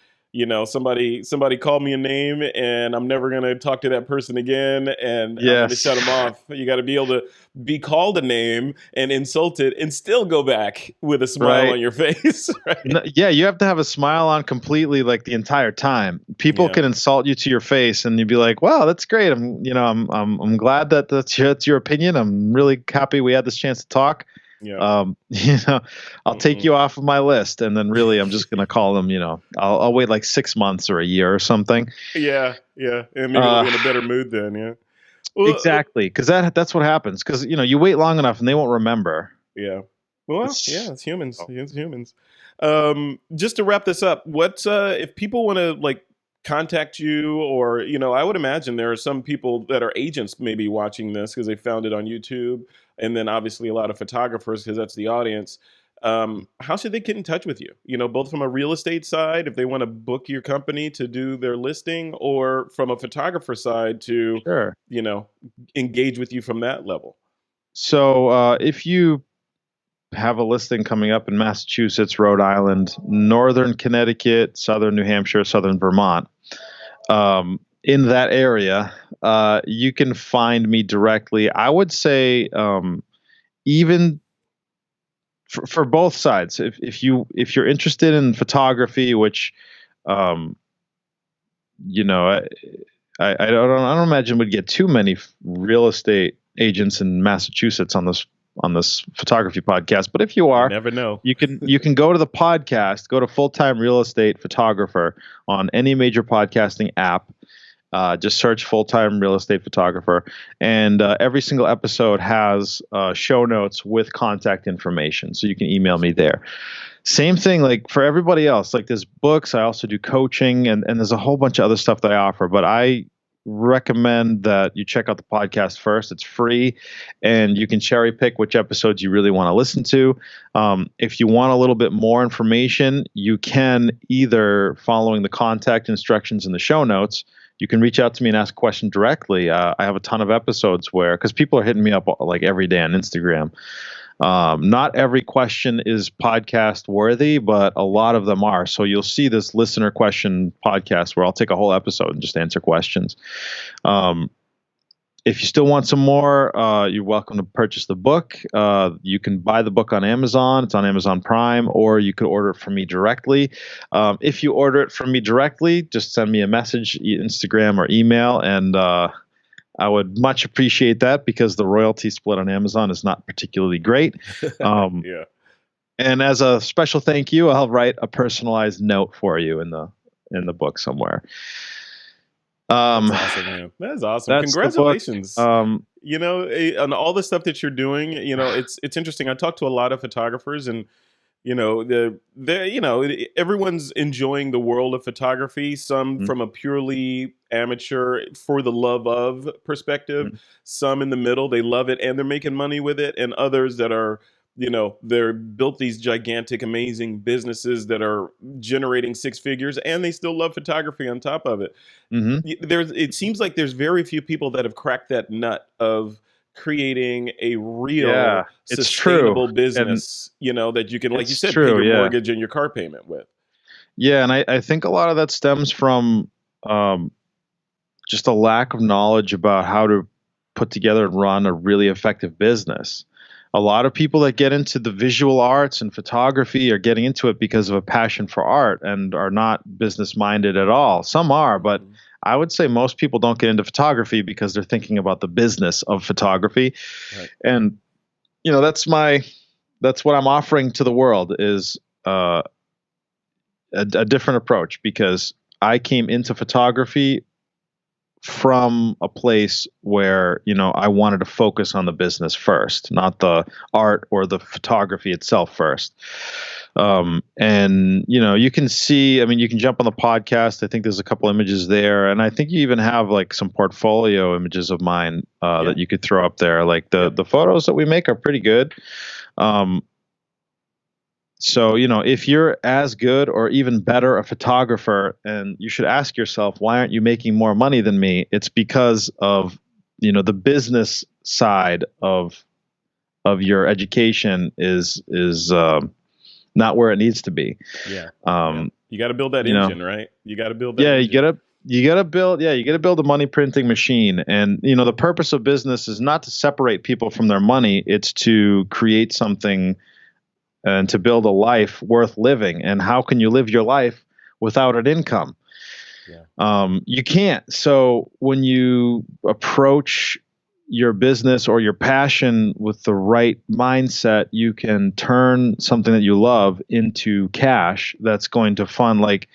somebody called me a name and I'm never going to talk to that person again, and I'm going to shut them off. You got to be able to be called a name and insulted and still go back with a smile on your face. Right? You have to have a smile on completely, like, the entire time. People can insult you to your face and you'd be like, wow, that's great. I'm glad that that's your opinion. I'm really happy we had this chance to talk. I'll take you off of my list, and then really I'm just gonna call them. I'll wait like 6 months or a year or something. And maybe they'll be in a better mood then. Well, exactly, because that's what happens. Because you wait long enough and they won't remember. It's humans. It's humans. Just to wrap this up, what if people want to contact you, or I would imagine there are some people that are agents maybe watching this because they found it on YouTube, and then obviously a lot of photographers because that's the audience. How should they get in touch with you? Both from a real estate side, if they want to book your company to do their listing, or from a photographer side to engage with you from that level. So if you have a listing coming up in Massachusetts, Rhode Island, Northern Connecticut, Southern New Hampshire, Southern Vermont, in that area, you can find me directly. I would say even for both sides. If you're interested in photography, which um, you know, I don't imagine would get too many real estate agents in Massachusetts on this photography podcast. But if you You are, never know. you can go to the podcast, go to Full Time Real Estate Photographer on any major podcasting app. Just search Full Time Real Estate Photographer, and every single episode has show notes with contact information, so you can email me there. Same thing, like for everybody else, like there's books. I also do coaching, and there's a whole bunch of other stuff that I offer. But I recommend that you check out the podcast first. It's free, and you can cherry pick which episodes you really want to listen to. If you want a little bit more information, you can either following the contact instructions in the show notes. You can reach out to me and ask a question directly. I have a ton of episodes where, because people are hitting me up like every day on Instagram. Not every question is podcast worthy, but a lot of them are. So you'll see this listener question podcast where I'll take a whole episode and just answer questions. If you still want some more, you're welcome to purchase the book. You can buy the book on Amazon. It's on Amazon Prime, or you could order it from me directly. If you order it from me directly, just send me a message, Instagram or email, and I would much appreciate that because the royalty split on Amazon is not particularly great. Yeah. And as a special thank you, I'll write a personalized note for you in the book somewhere. That's awesome, man. That's awesome. Congratulations. On all the stuff that you're doing. It's interesting. I talk to a lot of photographers, and everyone's enjoying the world of photography. Some from a purely amateur for the love of perspective. Some in the middle, they love it and they're making money with it, and others that are they're built these gigantic, amazing businesses that are generating six figures, and they still love photography on top of it. It seems like there's very few people that have cracked that nut of creating a real sustainable business, that you can, like you said, pay your mortgage and your car payment with. Yeah, and I think a lot of that stems from just a lack of knowledge about how to put together and run a really effective business. A lot of people that get into the visual arts and photography are getting into it because of a passion for art and are not business minded at all. Some are, but I would say most people don't get into photography because they're thinking about the business of photography. Right. And that's what I'm offering to the world is a different approach, because I came into photography from a place where, I wanted to focus on the business first, not the art or the photography itself first. And you can see, you can jump on the podcast. I think there's a couple images there, and I think you even have like some portfolio images of mine that you could throw up there. Like the photos that we make are pretty good. So, if you're as good or even better a photographer, and you should ask yourself, why aren't you making more money than me? It's because of, the business side of your education is not where it needs to be. Yeah. You got to build that engine, right? You got to build that. Yeah, engine. you got to build a money printing machine. And, the purpose of business is not to separate people from their money. It's to create something and to build a life worth living. And how can you live your life without an income? Yeah. You can't. So when you approach your business or your passion with the right mindset, you can turn something that you love into cash that's going to fund. Like,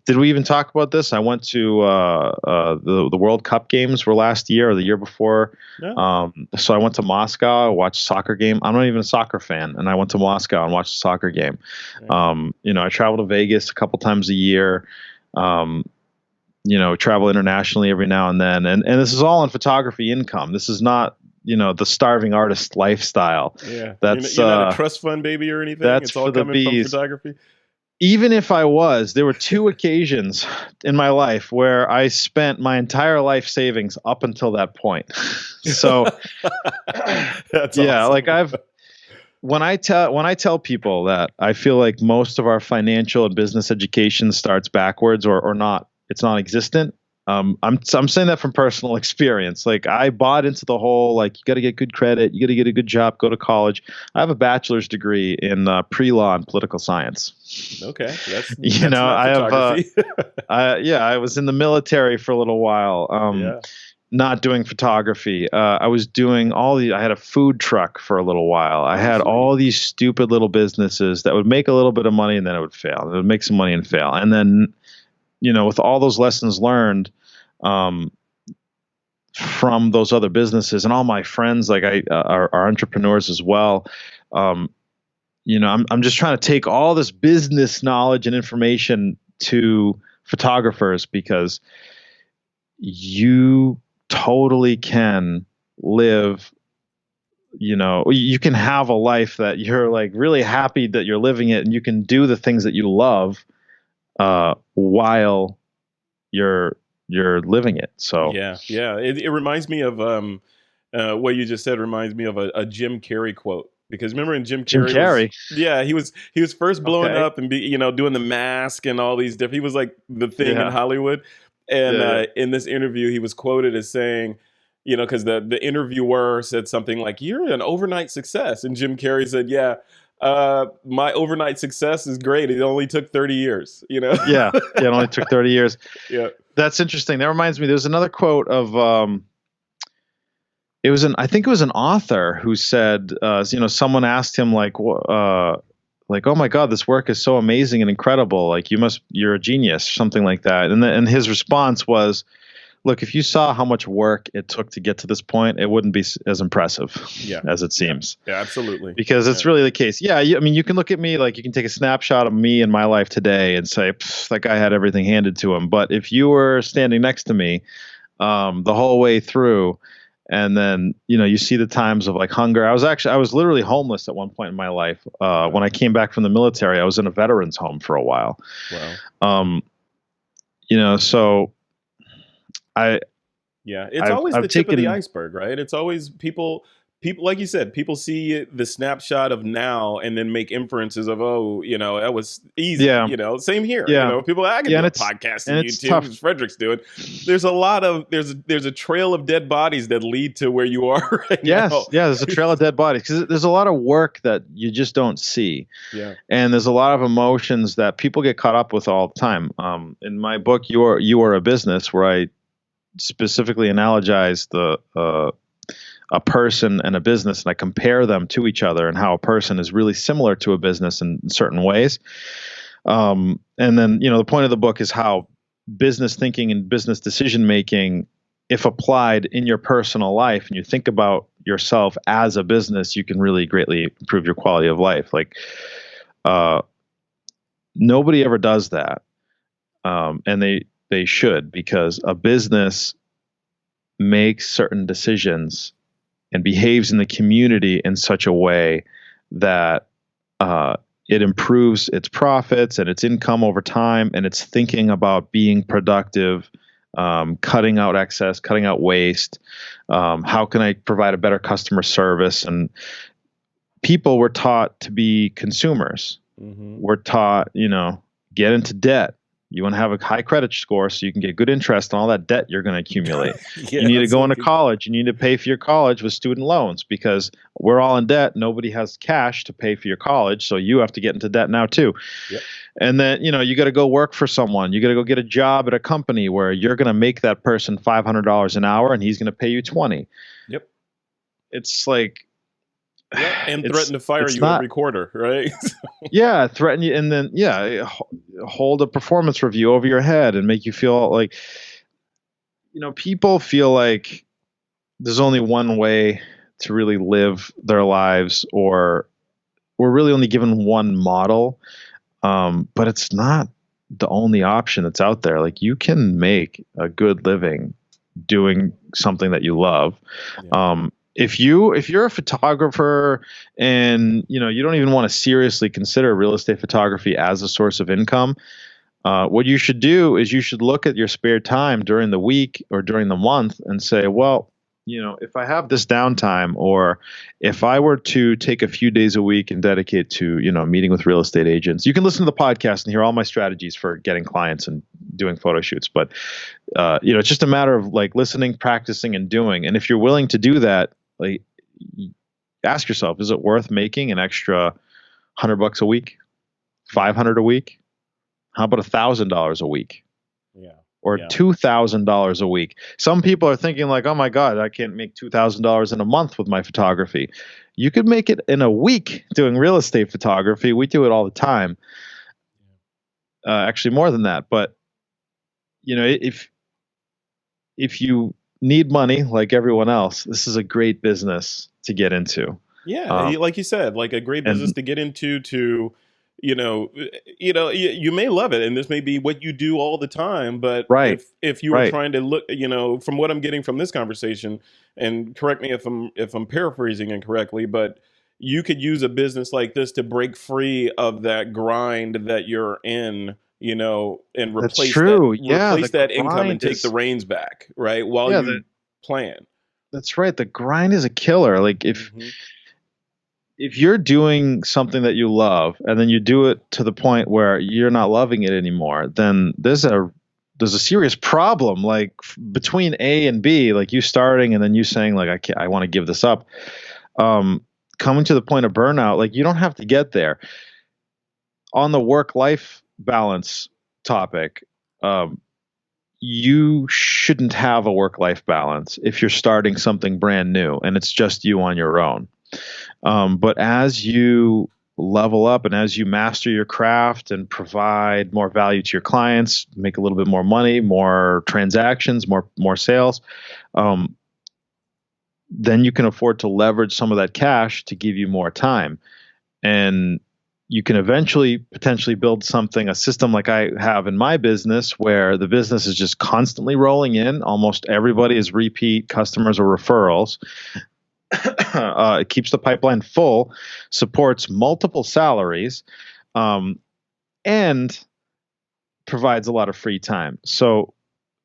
did we even talk about this? I went to the World Cup games were last year or the year before. Yeah. So I went to Moscow, watched a soccer game. I'm not even a soccer fan, and I went to Moscow and watched a soccer game. Yeah. I travel to Vegas a couple times a year. Travel internationally every now and then. And this is all on photography income. This is not, the starving artist lifestyle. Yeah. You're not a trust fund baby or anything. That's it's all coming from photography. Even if I was, there were two occasions in my life where I spent my entire life savings up until that point. So that's yeah, awesome. like when I tell people that I feel like most of our financial and business education starts backwards or not, it's non-existent. I'm saying that from personal experience. Like I bought into the whole like you got to get good credit, you got to get a good job, go to college. I have a bachelor's degree in pre-law and political science. Okay, You that's know, not I have photography. I was in the military for a little while. Yeah. Not doing photography. I was doing I had a food truck for a little while. I Oh, had sweet. all these stupid little businesses that would make a little bit of money and then it would fail. It would make some money and fail. And then, with all those lessons learned, um, from those other businesses and all my friends, like are entrepreneurs as well. Um, I'm just trying to take all this business knowledge and information to photographers because you totally can live, you can have a life that you're like really happy that you're living it and you can do the things that you love while you're living it. So Yeah, yeah. It reminds me of what you just said. Reminds me of a Jim Carrey quote, because remember when Jim Jim Carrey was, Carrey. yeah, he was first blowing Okay. up and doing the mask and all these different. He was like the thing in Yeah. Hollywood, and Yeah. in this interview, he was quoted as saying, because the interviewer said something like, "You're an overnight success," and Jim Carrey said, "Yeah." My overnight success is great. It only took 30 years, Yeah. It only took 30 years. Yeah. That's interesting. That reminds me, there's another quote of, I think it was an author who said, someone asked him like, oh my God, this work is so amazing and incredible. Like you're a genius, something like that. And his response was, look, if you saw how much work it took to get to this point, it wouldn't be as impressive Yeah. as it seems. Yeah, absolutely. Because it's really the case. Yeah, I mean, you can look at me, like you can take a snapshot of me in my life today and say, that guy had everything handed to him. But if you were standing next to me the whole way through, and then you see the times of like hunger. I was literally homeless at one point in my life. When I came back from the military, I was in a veterans home for a while. Wow. So it's always I've the tip of the taken. iceberg, right? It's always people like you said, people see the snapshot of now and then make inferences of, oh, that was easy. Yeah. Same here. Yeah. People, I can do a podcast and it's YouTube, tough. as Frederick's doing. There's a lot of there's a trail of dead bodies that lead to where you are right now. Yeah, there's a trail of dead bodies because there's a lot of work that you just don't see. Yeah. And there's a lot of emotions that people get caught up with all the time. In my book, You Are a Business, where I specifically analogize a person and a business, and I compare them to each other and how a person is really similar to a business in certain ways. And then, the point of the book is how business thinking and business decision making, if applied in your personal life and you think about yourself as a business, you can really greatly improve your quality of life. Like, nobody ever does that. And they should, because a business makes certain decisions and behaves in the community in such a way that it improves its profits and its income over time, and it's thinking about being productive, cutting out excess, cutting out waste. How can I provide a better customer service? And people were taught to be consumers. Mm-hmm. We're taught, get into debt. You want to have a high credit score so you can get good interest on all that debt you're going to accumulate. Yeah, you need to go into college. You need to pay for your college with student loans because we're all in debt. Nobody has cash to pay for your college. So you have to get into debt now too. Yep. And then, you got to go work for someone. You got to go get a job at a company where you're going to make that person $500 an hour and he's going to pay you $20. Yep. It's like, yeah, and threaten to fire you every quarter, right? Yeah, threaten you, and then hold a performance review over your head and make you feel like, people feel like there's only one way to really live their lives, or we're really only given one model, but it's not the only option that's out there. Like, you can make a good living doing something that you love. Yeah. If you're a photographer and you don't even want to seriously consider real estate photography as a source of income, what you should do is you should look at your spare time during the week or during the month and say, well, if I have this downtime, or if I were to take a few days a week and dedicate to, meeting with real estate agents, you can listen to the podcast and hear all my strategies for getting clients and doing photo shoots. But it's just a matter of like listening, practicing, and doing. And if you're willing to do that, like, ask yourself, is it worth making an extra $100 a week, 500 a week? How about $1,000 a week? Yeah. Or $2,000 a week? Some people are thinking like, oh my God, I can't make $2,000 in a month with my photography. You could make it in a week doing real estate photography. We do it all the time. Actually, more than that. But if you need money like everyone else, this is a great business to get into. Yeah, like you said, like a great business to get into. You may love it, and this may be what you do all the time. But if you were trying to look, from what I'm getting from this conversation, and correct me if I'm paraphrasing incorrectly, but you could use a business like this to break free of that grind that you're in, and replace that income and take the reins back, right? While you plan. That's right. The grind is a killer. Like if you're doing something that you love and then you do it to the point where you're not loving it anymore, then there's a serious problem, like between A and B, like you starting and then you saying like, I want to give this up. Coming to the point of burnout, like you don't have to get there. On the work-life balance topic, you shouldn't have a work-life balance if you're starting something brand new and it's just you on your own. But as you level up and as you master your craft and provide more value to your clients, make a little bit more money, more transactions, more sales, then you can afford to leverage some of that cash to give you more time. And you can eventually potentially build a system like I have in my business, where the business is just constantly rolling in. Almost everybody is repeat customers or referrals. It keeps the pipeline full, supports multiple salaries, and provides a lot of free time. So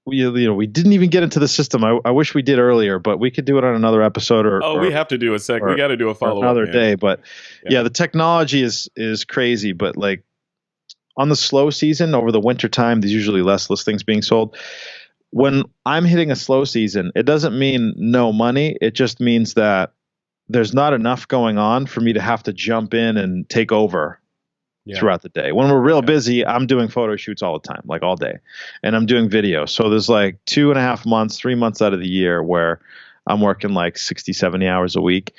we didn't even get into the system. I wish we did earlier, but we could do it on another episode. We have to do a sec. We got to do a follow-up another day. But the technology is crazy. But like on the slow season over the winter time, there's usually less listings being sold. When I'm hitting a slow season, it doesn't mean no money. It just means that there's not enough going on for me to have to jump in and take over throughout the day. When we're real busy, I'm doing photo shoots all the time, like all day, and I'm doing video. So there's like 2.5 months, 3 months out of the year where I'm working like 60, 70 hours a week.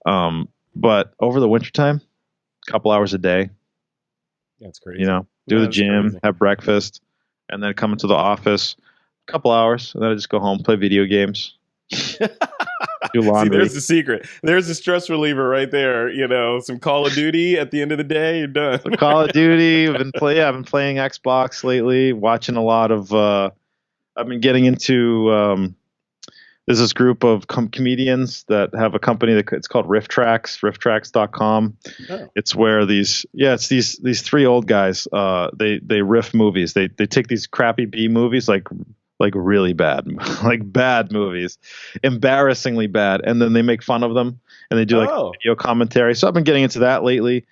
But over the wintertime, a couple hours a day. That's crazy. Do the gym, have breakfast, and then come into the office. Couple hours, and then I just go home, play video games, do laundry. See, there's the secret. There's the stress reliever right there. Some Call of Duty at the end of the day, you're done. Some Call of Duty. I've been playing Xbox lately, watching a lot of. I've been getting into. There's this group of comedians that have a company it's called rifftracks.com. Oh. It's where these three old guys. They riff movies. They take these crappy B movies like really bad, like bad movies, embarrassingly bad, and then they make fun of them and they do like video commentary. So I've been getting into that lately.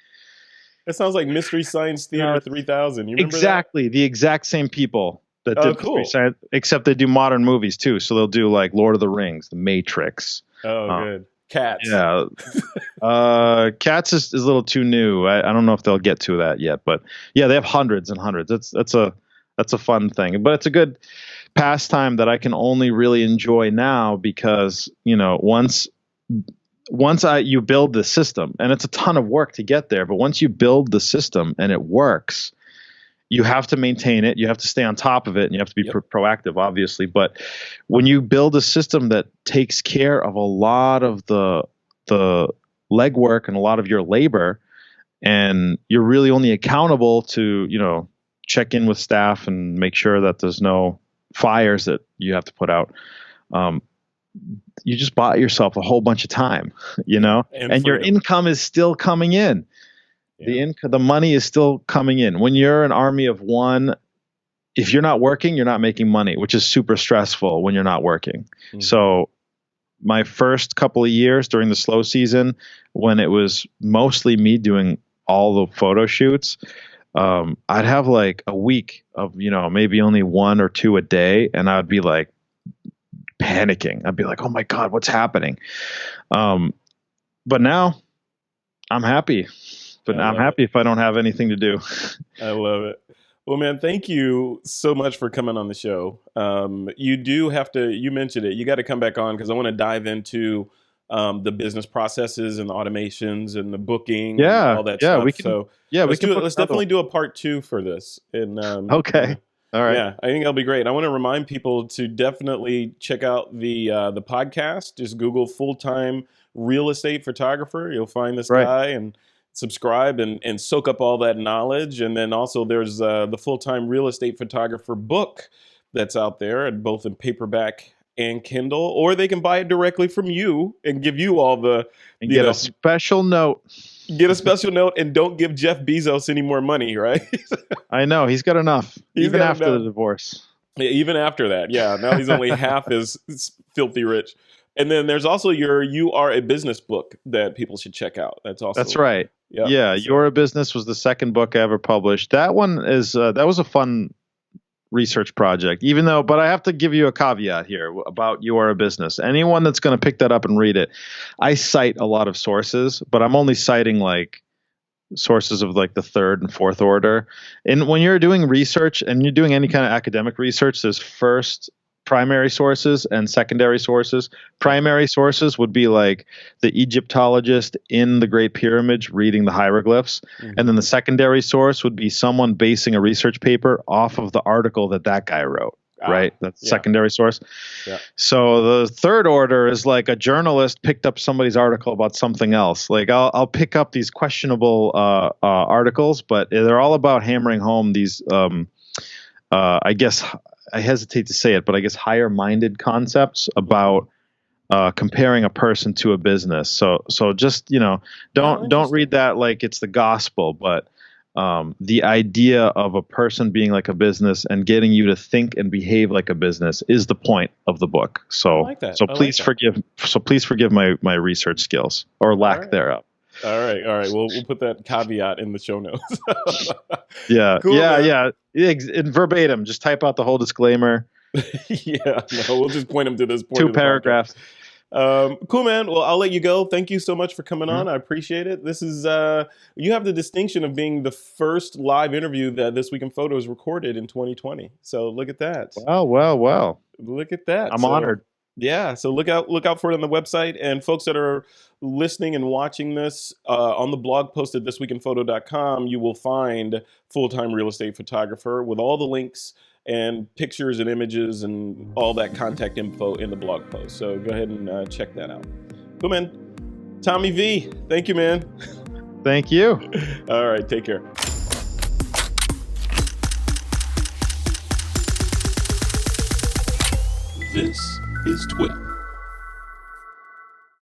It sounds like Mystery Science Theater 3000. You remember exactly that? The exact same people that did Mystery Science, except they do modern movies too. So they'll do like Lord of the Rings, The Matrix. Oh, good. Cats. Yeah. Cats is a little too new. I don't know if they'll get to that yet, but yeah, they have hundreds and hundreds. That's a fun thing, but it's a good pastime that I can only really enjoy now because, once you build the system, and it's a ton of work to get there, but once you build the system and it works, you have to maintain it. You have to stay on top of it, and you have to be proactive, obviously. But when you build a system that takes care of a lot of the legwork and a lot of your labor, and you're really only accountable to, check in with staff and make sure that there's no fires that you have to put out. You just bought yourself a whole bunch of time, and your income is still coming in. Yeah. The money is still coming in. When you're an army of one, if you're not working, you're not making money, which is super stressful when you're not working. Mm-hmm. So my first couple of years during the slow season, when it was mostly me doing all the photo shoots, I'd have like a week of, maybe only one or two a day, and I'd be like panicking. I'd be like, oh my God, what's happening? But now I'm happy. But I'm happy if I don't have anything to do. I love it. Well, man, thank you so much for coming on the show. You do have to, you mentioned it, you got to come back on because I want to dive into the business processes and the automations and the booking and all that stuff. Let's definitely do a part 2 for this. And okay. All right. Yeah, I think that'll be great. I want to remind people to definitely check out the podcast. Just Google full-time real estate photographer. You'll find this guy and subscribe and soak up all that knowledge. And then also there's the full-time real estate photographer book that's out there, and both in paperback and Kindle, or they can buy it directly from you and give you all the and get a special note. Get a special note and don't give Jeff Bezos any more money, right? I know he's got enough, even after the divorce. Yeah, even after that, yeah. Now he's only half as filthy rich. And then there's also your "You Are a Business" book that people should check out. That's right. Yeah, "You Are a Business" was the second book I ever published. That one is that was a fun research project, but I have to give you a caveat here about "You Are a Business." Anyone that's going to pick that up and read it, I cite a lot of sources, but I'm only citing like sources of like the third and fourth order. And when you're doing research and you're doing any kind of academic research, there's first primary sources and secondary sources. Primary sources would be like the Egyptologist in the Great Pyramid reading the hieroglyphs. Mm-hmm. And then the secondary source would be someone basing a research paper off of the article that guy wrote. Right? That's secondary source. Yeah. So the third order is like a journalist picked up somebody's article about something else. Like I'll pick up these questionable articles, but they're all about hammering home these, I guess, I hesitate to say it, but I guess higher-minded concepts about comparing a person to a business. So just don't read that like it's the gospel, but the idea of a person being like a business and getting you to think and behave like a business is the point of the book. So I like that. Please forgive my research skills or lack thereof. All right. We'll put that caveat in the show notes. Yeah. Cool, yeah. In verbatim, just type out the whole disclaimer. We'll just point them to this point. 2 paragraphs. Cool, man. Well, I'll let you go. Thank you so much for coming on. I appreciate it. This is you have the distinction of being the first live interview that This Week in Photos recorded in 2020. So look at that. Wow. Look at that. I'm honored. Yeah, so look out for it on the website. And folks that are listening and watching this, on the blog post at thisweekinphoto.com, you will find full-time real estate photographer with all the links and pictures and images and all that contact info in the blog post. So go ahead and check that out. Cool, man. Tommy V, thank you, man. Thank you. All right, take care. This is Twitter.